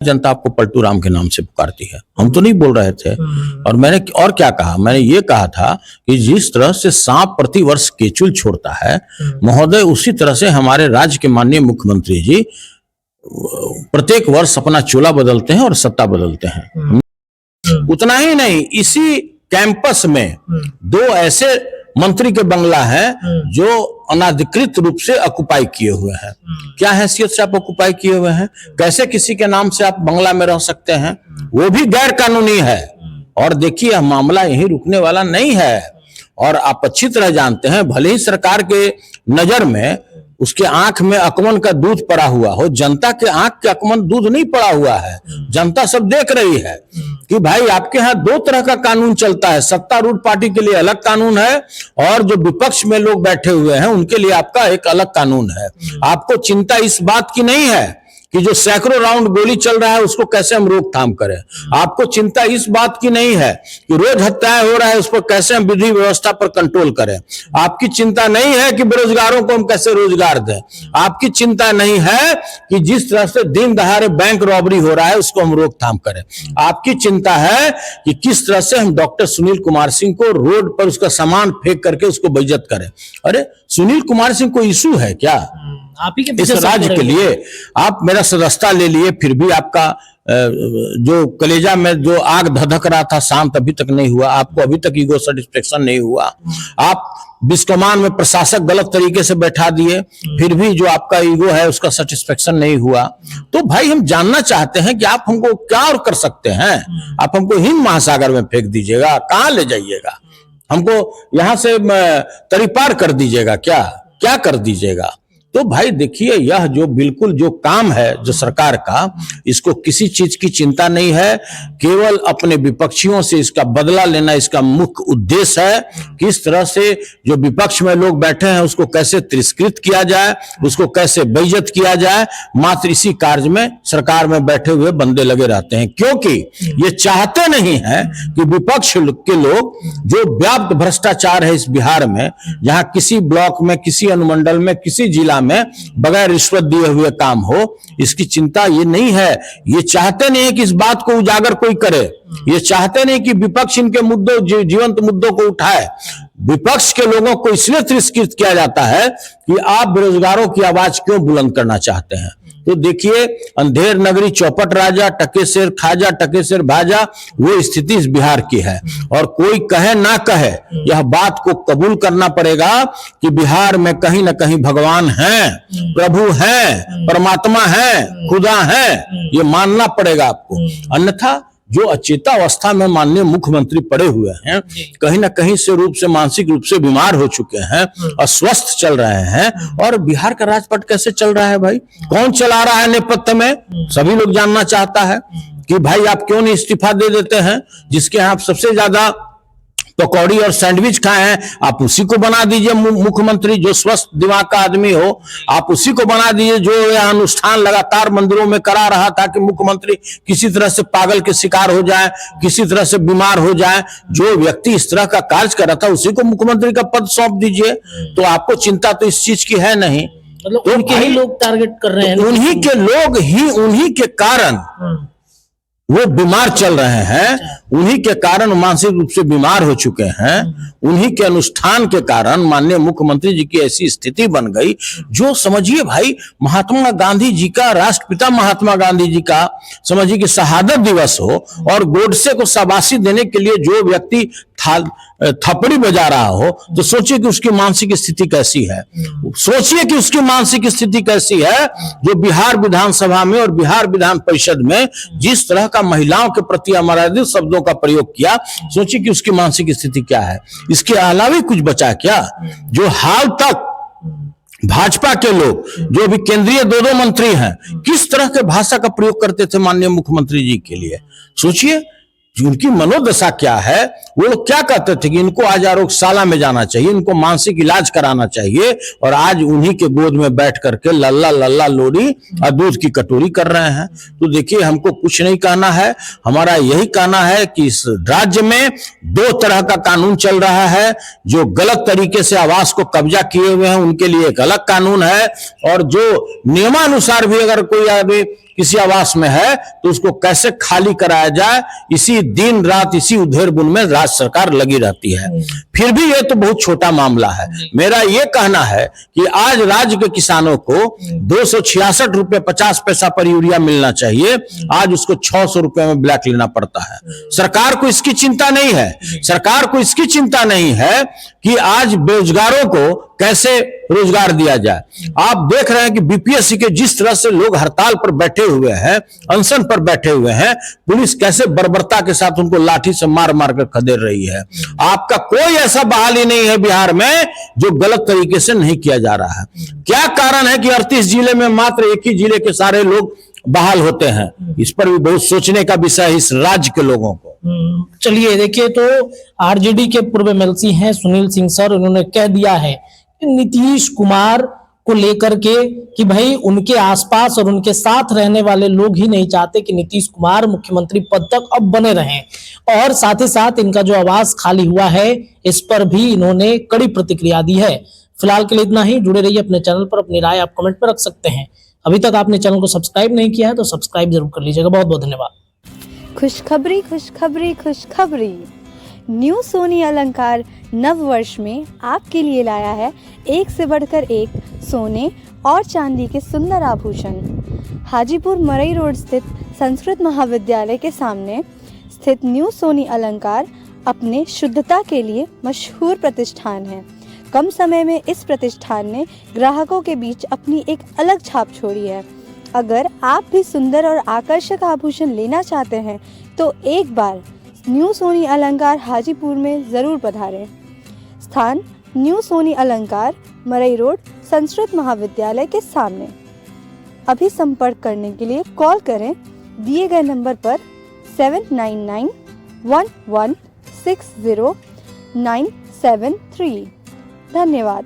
जनता आपको पलटू राम के नाम से पुकारती है। हम तो नहीं बोल रहे थे। और मैंने और क्या कहा, मैंने ये कहा था कि जिस तरह से सांप प्रतिवर्ष केचुल छोड़ता है महोदय, उसी तरह से हमारे राज्य के माननीय मुख्यमंत्री जी प्रत्येक वर्ष अपना चोला बदलते हैं और सत्ता बदलते हैं। उतना ही नहीं, इसी कैंपस में दो ऐसे मंत्री के बंगला है जो अनाधिकृत रूप से ऑक्युपाई किए हुए हैं। क्या हैसियत से आप ऑक्युपाई किए हुए हैं? कैसे किसी के नाम से आप बंगला में रह सकते हैं? वो भी गैर कानूनी है। और देखिए, मामला यही रुकने वाला नहीं है। और आप अच्छी तरह जानते हैं, भले ही सरकार के नजर में उसके आंख में अकमन का दूध पड़ा हुआ हो, जनता के आंख के अकमन दूध नहीं पड़ा हुआ है। जनता सब देख रही है कि भाई आपके यहाँ दो तरह का कानून चलता है। सत्तारूढ़ पार्टी के लिए अलग कानून है और जो विपक्ष में लोग बैठे हुए हैं उनके लिए आपका एक अलग कानून है। आपको चिंता इस बात की नहीं है कि जो सैकड़ों राउंड गोली चल रहा है उसको कैसे हम रोकथाम करें। आपको चिंता इस बात की नहीं है कि रोज हत्याएं हो रहा है उस पर कैसे हम विधि व्यवस्था पर कंट्रोल करें। आपकी चिंता नहीं है कि बेरोजगारों को हम कैसे रोजगार दें। आपकी चिंता नहीं है कि जिस तरह से दिन दहाड़े बैंक रॉबरी हो रहा है उसको हम रोकथाम करें। आपकी चिंता है कि किस तरह से हम डॉक्टर सुनील कुमार सिंह को रोड पर उसका सामान फेंक करके उसको बेइज्जत करें। अरे सुनील कुमार सिंह को इशू है क्या आप ही के इस राज्य के लिए? आप मेरा सदस्यता ले लिए, फिर भी आपका जो कलेजा में जो आग धधक रहा था शांत अभी तक नहीं हुआ। आपको अभी तक ईगो सेटिस्फेक्शन नहीं हुआ। आप बिस्कमान में प्रशासक गलत तरीके से बैठा दिए, फिर भी जो आपका ईगो है उसका सेटिस्फेक्शन नहीं हुआ। तो भाई हम जानना चाहते हैं कि आप हमको क्या और कर सकते हैं। आप हमको हिंद महासागर में फेंक दीजिएगा? कहां ले जाइएगा? हमको यहां से तरीपार कर दीजिएगा? क्या कर दीजिएगा? तो भाई देखिए, यह जो बिल्कुल जो काम है जो सरकार का, इसको किसी चीज की चिंता नहीं है। केवल अपने विपक्षियों से इसका बदला लेना इसका मुख्य उद्देश्य है। किस तरह से जो विपक्ष में लोग बैठे हैं उसको कैसे तिरस्कृत किया जाए, उसको कैसे बेइज्जत किया जाए, मात्र इसी कार्य में सरकार में बैठे हुए बंदे लगे रहते हैं। क्योंकि ये चाहते नहीं है कि विपक्ष के लोग, जो व्याप्त भ्रष्टाचार है इस बिहार में, जहां किसी ब्लॉक में, किसी अनुमंडल में, किसी जिला में बगैर रिश्वत दिए हुए काम हो, इसकी चिंता ये नहीं है। ये चाहते नहीं है कि इस बात को उजागर कोई करे। ये चाहते नहीं कि विपक्ष इनके मुद्दों, जीवंत मुद्दों को उठाए। विपक्ष के लोगों को इसलिए तिरस्कृत किया जाता है कि आप बेरोजगारों की आवाज क्यों बुलंद करना चाहते हैं। तो देखिए, अंधेर नगरी चौपट राजा, टके शेर खाजा, टके शेर भाजा, वो स्थिति इस बिहार की है। और कोई कहे ना कहे, यह बात को कबूल करना पड़ेगा कि बिहार में कहीं ना कहीं भगवान हैं, प्रभु हैं, परमात्मा हैं, खुदा हैं। ये मानना पड़ेगा आपको। अन्यथा जो अचेता अवस्था में माननीय मुख्यमंत्री पड़े हुए हैं, कहीं ना कहीं से रूप से मानसिक रूप से बीमार हो चुके हैं, अस्वस्थ चल रहे हैं। और बिहार का राजपट कैसे चल रहा है भाई? कौन चला रहा है नेपथ्य में? सभी लोग जानना चाहता है कि भाई आप क्यों नहीं इस्तीफा दे देते हैं? जिसके यहाँ आप सबसे ज्यादा पकौड़ी और सैंडविच खाए हैं, आप उसी को बना दीजिए मुख्यमंत्री। जो स्वस्थ दिमाग का आदमी हो, आप उसी को बना दीजिए। जो यह अनुष्ठान लगातार मंदिरों में करा रहा था कि मुख्यमंत्री किसी तरह से पागल के शिकार हो जाए, किसी तरह से बीमार हो जाए, जो व्यक्ति इस तरह का कार्य कर रहा था उसी को मुख्यमंत्री का पद सौंप दीजिए। तो आपको चिंता तो इस चीज की है नहीं। मतलब तो उनके ही लोग टारगेट कर रहे हैं। उन्हीं के लोग ही, उन्हीं के कारण वो बीमार चल रहे हैं। उन्हीं के कारण मानसिक रूप से बीमार हो चुके हैं। उन्हीं के अनुष्ठान के कारण माननीय मुख्यमंत्री जी की ऐसी स्थिति बन गई। जो समझिए भाई, महात्मा गांधी जी का, राष्ट्रपिता महात्मा गांधी जी का समझिए कि शहादत दिवस हो और गोडसे को शाबाशी देने के लिए जो व्यक्ति थपड़ी बजा रहा हो, तो सोचिए कि उसकी मानसिक स्थिति कैसी है। सोचिए कि उसकी मानसिक स्थिति कैसी है जो बिहार विधानसभा में और बिहार विधान परिषद में जिस तरह का महिलाओं के प्रति अमर्यादित शब्दों का प्रयोग किया। सोचिए कि उसकी मानसिक स्थिति क्या है। इसके अलावा कुछ बचा क्या? जो हाल तक भाजपा के लोग, जो भी केंद्रीय दो मंत्री हैं, किस तरह के भाषा का प्रयोग करते थे माननीय मुख्यमंत्री जी के लिए। सोचिए उनकी मनोदशा क्या है। वो लोग क्या कहते थे कि इनको आज आरोग्यशाला में जाना चाहिए, इनको मानसिक इलाज कराना चाहिए, और आज उन्हीं के गोद में बैठ करके लल्ला लल्ला लोरी और दूध की कटोरी कर रहे हैं। तो देखिए, हमको कुछ नहीं कहना है। हमारा यही कहना है कि इस राज्य में दो तरह का कानून चल रहा है। जो गलत तरीके से आवास को कब्जा किए हुए हैं उनके लिए एक अलग कानून है, और जो नियमानुसार भी अगर कोई आदमी किसी आवास में है तो उसको कैसे खाली कराया जाए, इसी दिन रात इसी उधेड़-बुन में राज्य सरकार लगी रहती है। फिर भी ये तो बहुत छोटा मामला है। मेरा ये कहना है कि आज राज्य के किसानों को 266 रुपए 50 पैसा पर यूरिया मिलना चाहिए, आज उसको 600 रुपए में ब्लैक लेना पड़ता है। सरकार को इसकी चिंता नहीं है। सरकार को इसकी चिंता नहीं है कि आज बेरोजगारों को कैसे रोजगार दिया जाए। आप देख रहे हैं कि बीपीएससी के जिस तरह से लोग हड़ताल पर बैठे हुए हैं, अनशन पर बैठे हुए हैं, पुलिस कैसे बर्बरता के साथ उनको लाठी से मार मार कर खदेड़ रही है। आपका कोई ऐसा बहाली नहीं है बिहार में जो गलत तरीके से नहीं किया जा रहा है। क्या कारण है कि 38 जिले में मात्र एक ही जिले के सारे लोग बहाल होते हैं? इस पर भी बहुत सोचने का विषय है इस राज्य के लोगों को। चलिए देखिए, तो आरजेडी के पूर्व एमएलसी हैं सुनील सिंह सर, उन्होंने कह दिया है कि नीतीश कुमार को लेकर के कि भाई उनके आसपास और उनके साथ रहने वाले लोग ही नहीं चाहते कि नीतीश कुमार मुख्यमंत्री पद तक अब बने रहें, और साथ ही साथ इनका जो आवास खाली हुआ है इस पर भी इन्होंने कड़ी प्रतिक्रिया दी है। फिलहाल के लिए इतना ही। जुड़े रहिए अपने चैनल पर, अपनी राय आप कमेंट पर रख सकते हैं। अभी तक आपने चैनल को सब्सक्राइब नहीं किया है तो सब्सक्राइब जरूर कर लीजिएगा। बहुत बहुत धन्यवाद। खुशखबरी खुशखबरी खुशखबरी। न्यू सोनी अलंकार नव वर्ष में आपके लिए लाया है एक से बढ़कर एक सोने और चांदी के सुंदर आभूषण। हाजीपुर मरई रोड स्थित संस्कृत महाविद्यालय के सामने स्थित न्यू सोनी अलंकार अपने शुद्धता के लिए मशहूर प्रतिष्ठान है। कम समय में इस प्रतिष्ठान ने ग्राहकों के बीच अपनी एक अलग छाप छोड़ी है। अगर आप भी सुंदर और आकर्षक आभूषण लेना चाहते हैं तो एक बार न्यू सोनी अलंकार हाजीपुर में ज़रूर पधारें। स्थान न्यू सोनी अलंकार मरई रोड संस्कृत महाविद्यालय के सामने। अभी संपर्क करने के लिए कॉल करें दिए गए नंबर पर 7991160973। धन्यवाद।